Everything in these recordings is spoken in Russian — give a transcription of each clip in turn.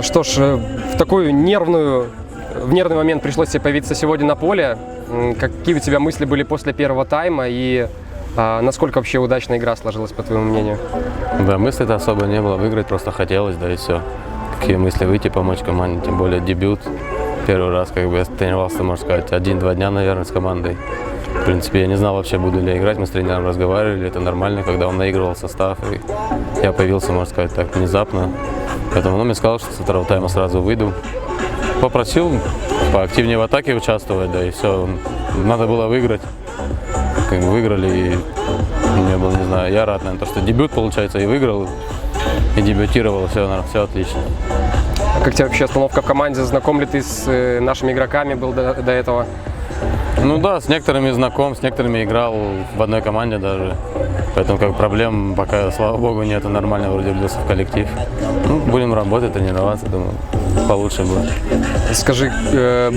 Что ж, в нервный момент пришлось тебе появиться сегодня на поле. Какие у тебя мысли были после первого тайма и насколько вообще удачная игра сложилась, по твоему мнению? Да, мыслей-то особо не было, выиграть просто хотелось, да и все. Какие мысли выйти, помочь команде, тем более дебют. Первый раз я тренировался, можно сказать, 1-2 дня, наверное, с командой. В принципе, я не знал вообще, буду ли я играть, мы с тренером разговаривали, это нормально, когда он наигрывал состав, и я появился, можно сказать, так внезапно. Поэтому он мне сказал, что со второго тайма сразу выйду. Попросил поактивнее в атаке участвовать, да и все, надо было выиграть. Выиграли, и мне было, не знаю, я рад, наверное, то, что дебют, получается, и выиграл, и дебютировал, все отлично. Как тебе вообще остановка в команде? Знаком ли ты с нашими игроками был до этого? Ну да, с некоторыми знаком, с некоторыми играл в одной команде даже. Поэтому проблем пока, слава богу, нету, нормально вроде влился в коллектив. Ну, будем работать, тренироваться, думаю, получше будет. Скажи,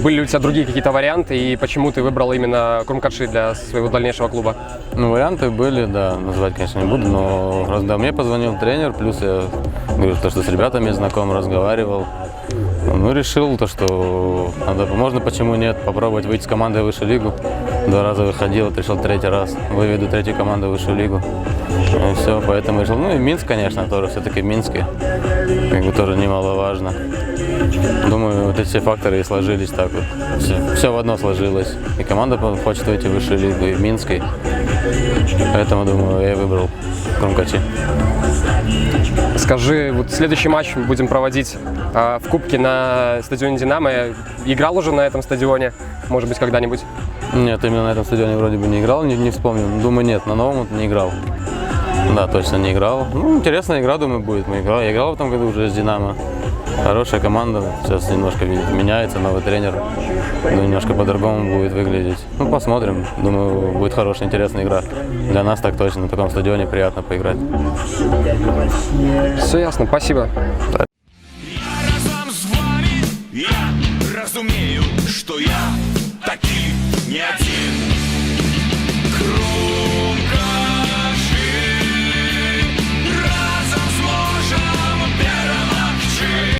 были ли у тебя другие какие-то варианты и почему ты выбрал именно Курмкадши для своего дальнейшего клуба? Ну, варианты были, да, называть, конечно, не буду, но раз да, мне позвонил тренер, плюс я говорю, что с ребятами знаком, разговаривал. Ну, решил, что можно, почему нет, попробовать выйти с командой в высшую лигу. 2 раза выходил, решил 3-й раз, выведу 3-ю команду в высшую лигу. И все, поэтому решил. Ну и Минск, конечно, тоже все-таки в Минске, тоже немаловажно. Думаю, вот эти все факторы и сложились так вот. Все в одно сложилось. И команда хочет выйти в высшую лигу, и в Минске. Поэтому, думаю, я и выбрал Курмкадши. Скажи, вот следующий матч мы будем проводить в Кубке на стадионе «Динамо». Играл уже на этом стадионе, может быть, когда-нибудь? Нет, именно на этом стадионе вроде бы не играл, не вспомню. Думаю, нет, на новом не играл. Да, точно не играл. Ну, интересная игра, думаю, будет. Я играл в этом году уже с «Динамо». Хорошая команда, сейчас немножко меняется, новый тренер, немножко по-другому будет выглядеть. Ну, посмотрим, думаю, будет хорошая, интересная игра. Для нас так точно, на таком стадионе приятно поиграть. Все ясно, спасибо. Я разом з вами, я разумею, что я